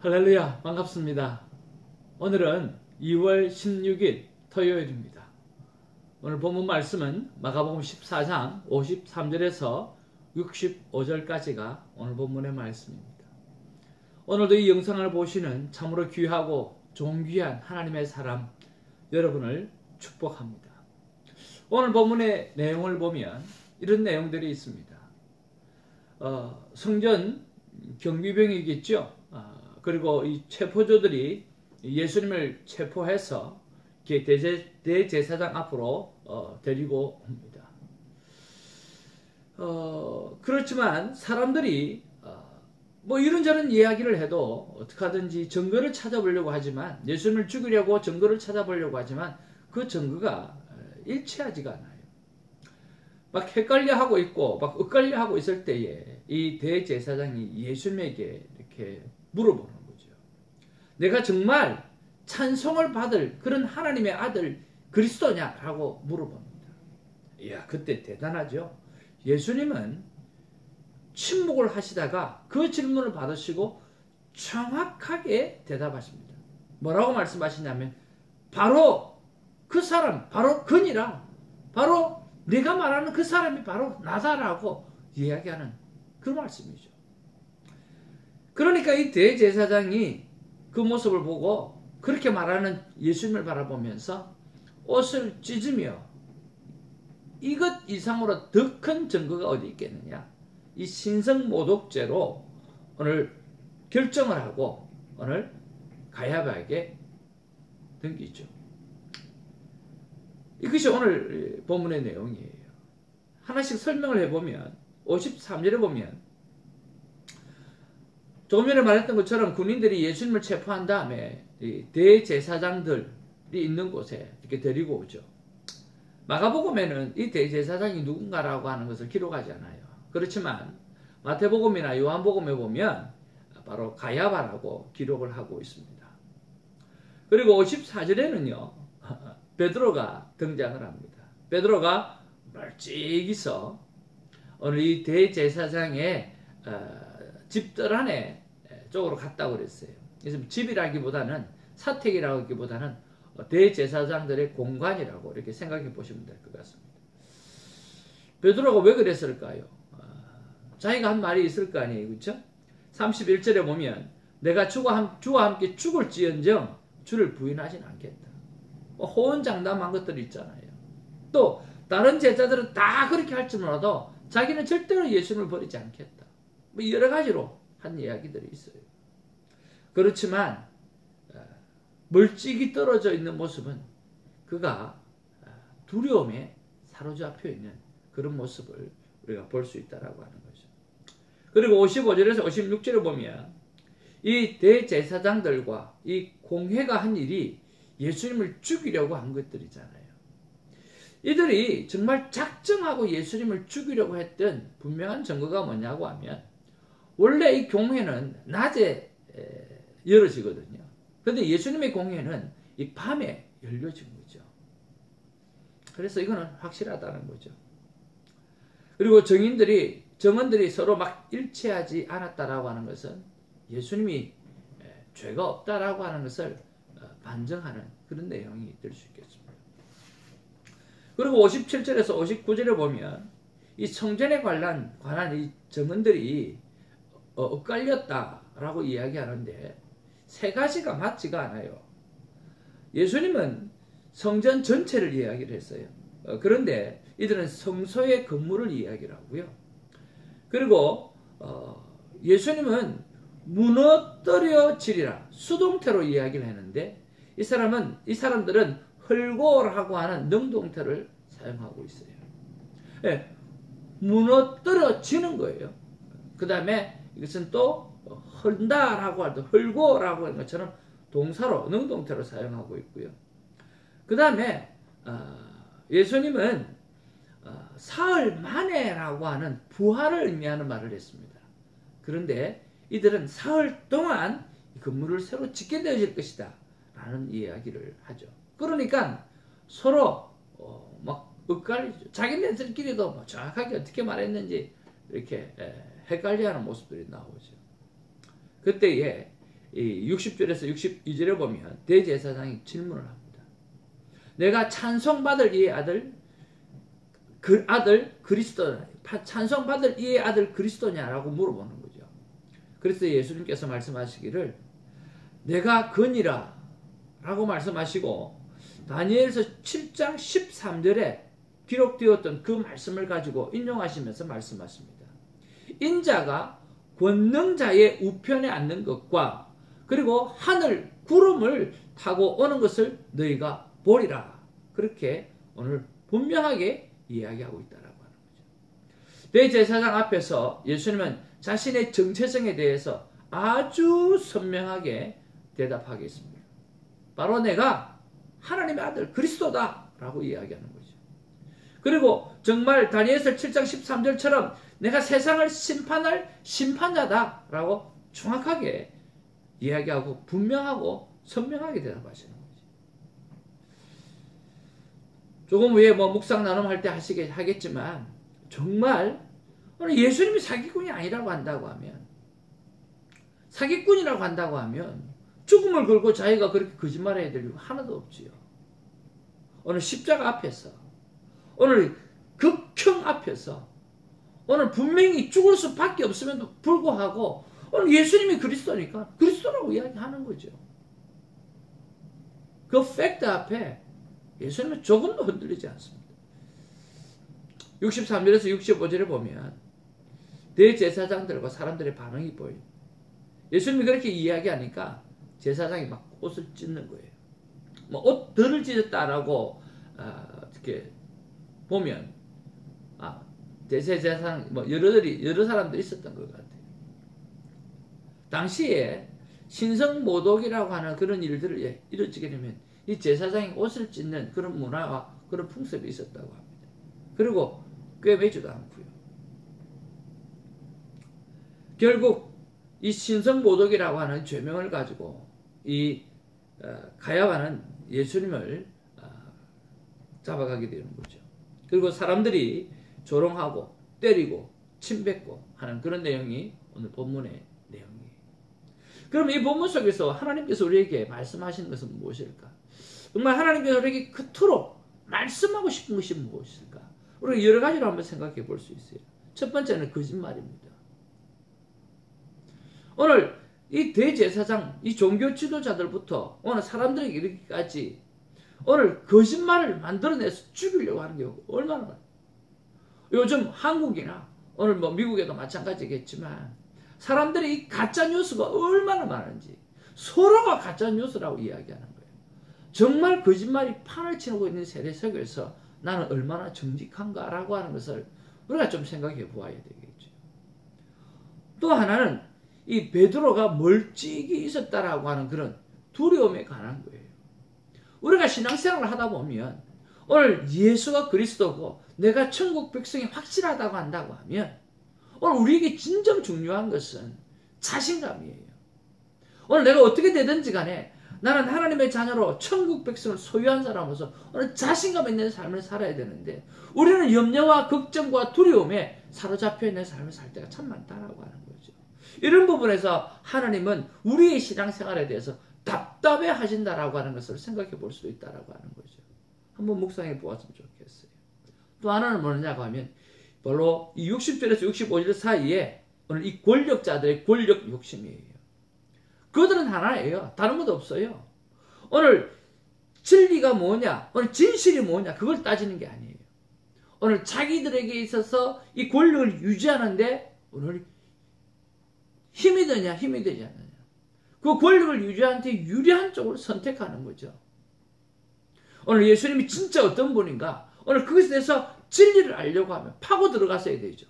할렐루야, 반갑습니다. 오늘은 2월 16일 토요일입니다. 오늘 본문 말씀은 마가복음 14장 53절에서 65절까지가 오늘 본문의 말씀입니다. 오늘도 이 영상을 보시는 참으로 귀하고 존귀한 하나님의 사람 여러분을 축복합니다. 오늘 본문의 내용을 보면 이런 내용들이 있습니다. 성전 경비병이겠죠. 그리고 이 체포조들이 예수님을 체포해서 대제사장 앞으로 데리고 옵니다. 그렇지만 사람들이 뭐 이런저런 이야기를 해도 어떻게든지 증거를 찾아보려고 하지만, 예수님을 죽이려고 증거를 찾아보려고 하지만 그 증거가 일치하지가 않아요. 막 헷갈려하고 있고 막 엇갈려하고 있을 때에 이 대제사장이 예수님에게 이렇게 물어보는 거죠. 내가 정말 찬송을 받을 그런 하나님의 아들 그리스도냐라고 물어봅니다. 이야, 그때 대단하죠. 예수님은 침묵을 하시다가 그 질문을 받으시고 정확하게 대답하십니다. 뭐라고 말씀하시냐면 바로 그 사람, 바로 그니라, 바로 내가 말하는 그 사람이 바로 나다라고 이야기하는 그 말씀이죠. 그러니까 이 대제사장이 그 모습을 보고 그렇게 말하는 예수님을 바라보면서 옷을 찢으며 이것 이상으로 더 큰 증거가 어디 있겠느냐, 이 신성모독죄로 오늘 결정을 하고 오늘 가야바에게 등기죠. 이것이 오늘 본문의 내용이에요. 하나씩 설명을 해보면 53절에 보면 조금 전에 말했던 것처럼 군인들이 예수님을 체포한 다음에 대제사장들이 있는 곳에 이렇게 데리고 오죠. 마가복음에는 이 대제사장이 누군가라고 하는 것을 기록하지 않아요. 그렇지만 마태복음이나 요한복음에 보면 바로 가야바라고 기록을 하고 있습니다. 그리고 54절에는요 베드로가 등장을 합니다. 베드로가 멀찍이 서 오늘 이 대제사장의 집들 안에 쪽으로 갔다고 그랬어요. 그래서 집이라기보다는 사택이라고 하기보다는 대제사장들의 공간이라고 이렇게 생각해 보시면 될 것 같습니다. 베드로가 왜 그랬을까요? 자기가 한 말이 있을 거 아니에요, 그렇죠? 31절에 보면 내가 주와 함께 죽을지언정 주를 부인하진 않겠다. 호언장담한 것들이 있잖아요. 또 다른 제자들은 다 그렇게 할지 몰라도 자기는 절대로 예수님을 버리지 않겠다. 뭐 여러 가지로 한 이야기들이 있어요. 그렇지만 멀찍이 떨어져 있는 모습은 그가 두려움에 사로잡혀 있는 그런 모습을 우리가 볼 수 있다라고 하는 거죠. 그리고 55절에서 56절에 보면 이 대제사장들과 이 공회가 한 일이 예수님을 죽이려고 한 것들이잖아요. 이들이 정말 작정하고 예수님을 죽이려고 했던 분명한 증거가 뭐냐고 하면, 원래 이 공회는 낮에 열어지거든요. 그런데 예수님의 공회는 이 밤에 열려진 거죠. 그래서 이거는 확실하다는 거죠. 그리고 정언들이 서로 막 일치하지 않았다라고 하는 것은 예수님이 죄가 없다라고 하는 것을 반증하는 그런 내용이 될 수 있겠습니다. 그리고 57절에서 59절에 보면 이 성전에 관한 이 정언들이 엇갈렸다라고 이야기하는데 세 가지가 맞지가 않아요. 예수님은 성전 전체를 이야기를 했어요. 그런데 이들은 성소의 건물을 이야기를 하고요. 그리고 예수님은 무너뜨려지리라 수동태로 이야기를 했는데 이 사람들은 헐고라고 하는 능동태를 사용하고 있어요. 네, 무너뜨려지는 거예요. 그 다음에 이것은 또 헐다라고 할 때 헐고라고 하는 것처럼 동사로 능동태로 사용하고 있고요. 그 다음에 예수님은 사흘 만에라고 하는 부활을 의미하는 말을 했습니다. 그런데 이들은 사흘 동안 건물을 새로 짓게 되어질 것이다 라는 이야기를 하죠. 그러니까 서로 막 엇갈리죠. 자기네들끼리도 정확하게 어떻게 말했는지 이렇게 헷갈려하는 모습들이 나오죠. 그때에 이 60절에서 62절에 보면 대제사장이 질문을 합니다. 내가 찬송받을 이의 아들 그리스도냐, 찬송받을 이의 아들 그리스도냐라고 물어보는 거죠. 그래서 예수님께서 말씀하시기를 내가 그니라 라고 말씀하시고, 다니엘서 7장 13절에 기록되었던 그 말씀을 가지고 인용하시면서 말씀하십니다. 인자가 권능자의 우편에 앉는 것과 그리고 하늘 구름을 타고 오는 것을 너희가 보리라. 그렇게 오늘 분명하게 이야기하고 있다라고 하는 거죠. 대제사장 앞에서 예수님은 자신의 정체성에 대해서 아주 선명하게 대답하겠습니다. 바로 내가 하나님의 아들 그리스도다 라고 이야기하는 거죠. 그리고 정말 다니엘서 7장 13절처럼 내가 세상을 심판할 심판자다 라고 정확하게 이야기하고 분명하고 선명하게 대답하시는 거죠. 조금 후에 묵상 나눔할 때 하겠지만, 정말 오늘 예수님이 사기꾼이 아니라고 한다고 하면, 사기꾼이라고 한다고 하면 죽음을 걸고 자기가 그렇게 거짓말해야 될 이유가 하나도 없지요. 오늘 십자가 앞에서, 오늘 극형 앞에서, 오늘 분명히 죽을 수밖에 없음에도 불구하고 오늘 예수님이 그리스도니까 그리스도라고 이야기하는 거죠. 그 팩트 앞에 예수님은 조금도 흔들리지 않습니다. 63절에서 65절에 보면 대제사장들과 사람들의 반응이 보여요. 예수님이 그렇게 이야기하니까 제사장이 막 옷을 찢는 거예요. 옷들을 찢었다라고 이렇게 보면 대제사장 여러 사람들이 있었던 것 같아요. 당시에 신성모독이라고 하는 그런 일들을 이루어지게 되면 이 제사장이 옷을 찢는 그런 문화와 그런 풍습이 있었다고 합니다. 그리고 꿰매지도 않고요. 결국 이 신성모독이라고 하는 죄명을 가지고 이 가야바는 예수님을 잡아가게 되는 거죠. 그리고 사람들이 조롱하고 때리고 침뱉고 하는 그런 내용이 오늘 본문의 내용이에요. 그럼 이 본문 속에서 하나님께서 우리에게 말씀하시는 것은 무엇일까? 정말 하나님께서 우리에게 그토록 말씀하고 싶은 것이 무엇일까? 우리가 여러 가지로 한번 생각해 볼 수 있어요. 첫 번째는 거짓말입니다. 오늘 이 대제사장, 이 종교 지도자들부터 오늘 사람들에게 이르기까지 오늘 거짓말을 만들어내서 죽이려고 하는 게 얼마나 많아요. 요즘 한국이나 오늘 미국에도 마찬가지겠지만 사람들이 이 가짜 뉴스가 얼마나 많은지 서로가 가짜 뉴스라고 이야기하는 거예요. 정말 거짓말이 판을 치고 있는 세대 속에서 나는 얼마나 정직한가라고 하는 것을 우리가 좀 생각해 보아야 되겠죠. 또 하나는 이 베드로가 멀찍이 있었다라고 하는 그런 두려움에 관한 거예요. 우리가 신앙생활을 하다 보면 오늘 예수가 그리스도고 내가 천국 백성이 확실하다고 한다고 하면 오늘 우리에게 진정 중요한 것은 자신감이에요. 오늘 내가 어떻게 되든지 간에 나는 하나님의 자녀로 천국 백성을 소유한 사람으로서 오늘 자신감 있는 삶을 살아야 되는데 우리는 염려와 걱정과 두려움에 사로잡혀 있는 삶을 살 때가 참 많다라고 하는 거죠. 이런 부분에서 하나님은 우리의 신앙생활에 대해서 답답해 하신다라고 하는 것을 생각해 볼 수도 있다라고 하는 거죠. 한번 묵상해 보았으면 좋겠어요. 또 하나는 뭐냐고 하면 바로 이 60절에서 65절 사이에 오늘 이 권력자들의 권력 욕심이에요. 그들은 하나예요. 다른 것도 없어요. 오늘 진리가 뭐냐, 오늘 진실이 뭐냐 그걸 따지는 게 아니에요. 오늘 자기들에게 있어서 이 권력을 유지하는데 오늘 힘이 되냐 힘이 되지 않느냐 그 권력을 유지하는 데 유리한 쪽을 선택하는 거죠. 오늘 예수님이 진짜 어떤 분인가 오늘 그것에 대해서 진리를 알려고 하면 파고 들어갔어야 되죠.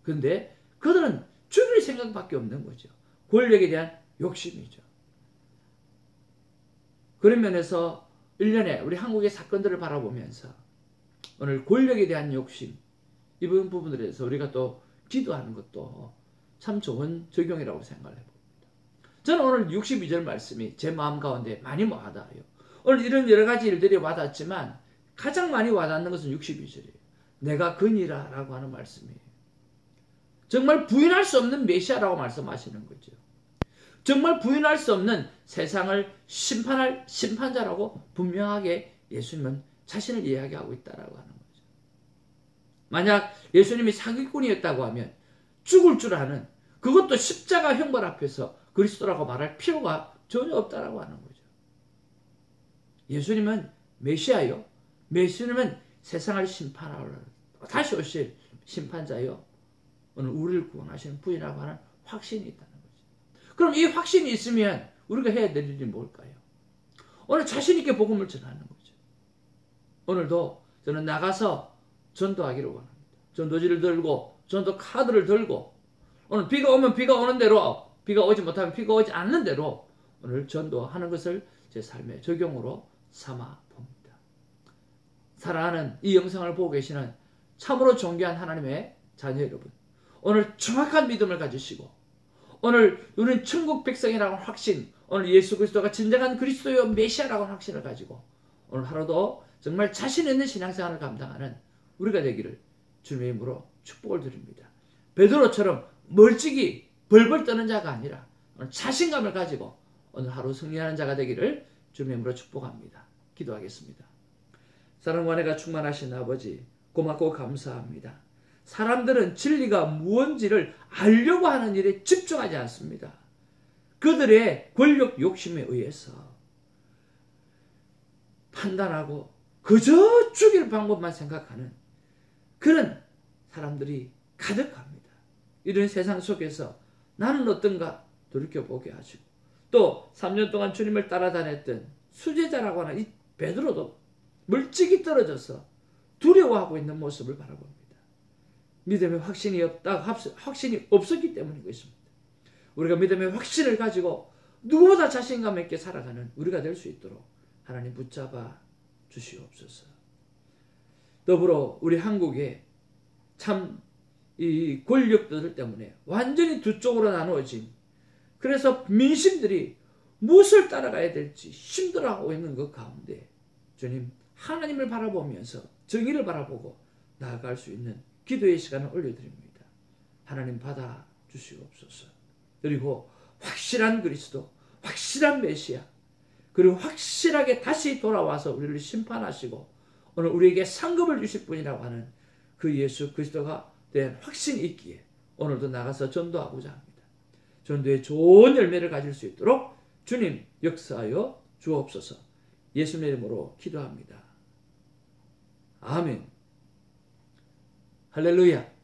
그런데 그들은 죽일 생각밖에 없는 거죠. 권력에 대한 욕심이죠. 그런 면에서 일련의 우리 한국의 사건들을 바라보면서 오늘 권력에 대한 욕심 이 부분들에 대해서 우리가 또 기도하는 것도 참 좋은 적용이라고 생각을 해봅니다. 저는 오늘 62절 말씀이 제 마음 가운데 많이 와닿아요. 오늘 이런 여러 가지 일들이 와닿지만 가장 많이 와닿는 것은 62절이에요. 내가 그니라 라고 하는 말씀이에요. 정말 부인할 수 없는 메시아라고 말씀하시는 거죠. 정말 부인할 수 없는 세상을 심판할 심판자라고 분명하게 예수님은 자신을 이야기하고 있다라고 하는 거죠. 만약 예수님이 사기꾼이었다고 하면 죽을 줄 아는, 그것도 십자가 형벌 앞에서 그리스도라고 말할 필요가 전혀 없다라고 하는 거죠. 예수님은 메시아요. 예수님은 세상을 심판하러 다시 오실 심판자요. 오늘 우리를 구원하시는 분이라고 하는 확신이 있다는 거죠. 그럼 이 확신이 있으면 우리가 해야 될 일이 뭘까요? 오늘 자신 있게 복음을 전하는 거죠. 오늘도 저는 나가서 전도하기를 원합니다. 전도지를 들고 전도 카드를 들고 오늘 비가 오면 비가 오는 대로, 비가 오지 못하면 비가 오지 않는 대로 오늘 전도하는 것을 제 삶의 적용으로 삼아 봅니다. 사랑하는 이 영상을 보고 계시는 참으로 존귀한 하나님의 자녀 여러분, 오늘 정확한 믿음을 가지시고 오늘 우리는 천국 백성이라고 하는 확신, 오늘 예수 그리스도가 진정한 그리스도요 메시아라고 하는 확신을 가지고 오늘 하루도 정말 자신 있는 신앙생활을 감당하는 우리가 되기를 주님의 이름으로 축복을 드립니다. 베드로처럼 멀찍이 벌벌 떠는 자가 아니라 오늘 자신감을 가지고 오늘 하루 승리하는 자가 되기를 주님의 이름으로 축복합니다. 기도하겠습니다. 사랑과 은혜가 충만하신 아버지, 고맙고 감사합니다. 사람들은 진리가 무엇인지를 알려고 하는 일에 집중하지 않습니다. 그들의 권력 욕심에 의해서 판단하고 그저 죽일 방법만 생각하는 그런 사람들이 가득합니다. 이런 세상 속에서 나는 어떤가 돌이켜보게 하시고, 또 3년 동안 주님을 따라다녔던 수제자라고 하는 이 베드로도 멀찍이 떨어져서 두려워하고 있는 모습을 바라봅니다. 믿음의 확신이 없었기 때문인 것입니다. 우리가 믿음의 확신을 가지고 누구보다 자신감 있게 살아가는 우리가 될 수 있도록 하나님 붙잡아 주시옵소서. 더불어 우리 한국에 참 이 권력들 때문에 완전히 두 쪽으로 나누어진, 그래서 민심들이 무엇을 따라가야 될지 힘들어하고 있는 것 가운데 주님, 하나님을 바라보면서 정의를 바라보고 나아갈 수 있는 기도의 시간을 올려드립니다. 하나님 받아 주시옵소서. 그리고 확실한 그리스도, 확실한 메시아, 그리고 확실하게 다시 돌아와서 우리를 심판하시고 오늘 우리에게 상급을 주실 분이라고 하는 그 예수 그리스도가 된 확신이 있기에 오늘도 나가서 전도하고자 합니다. 전도의 좋은 열매를 가질 수 있도록 주님 역사하여 주옵소서. 예수님의 이름으로 기도합니다. 아멘. 할렐루야.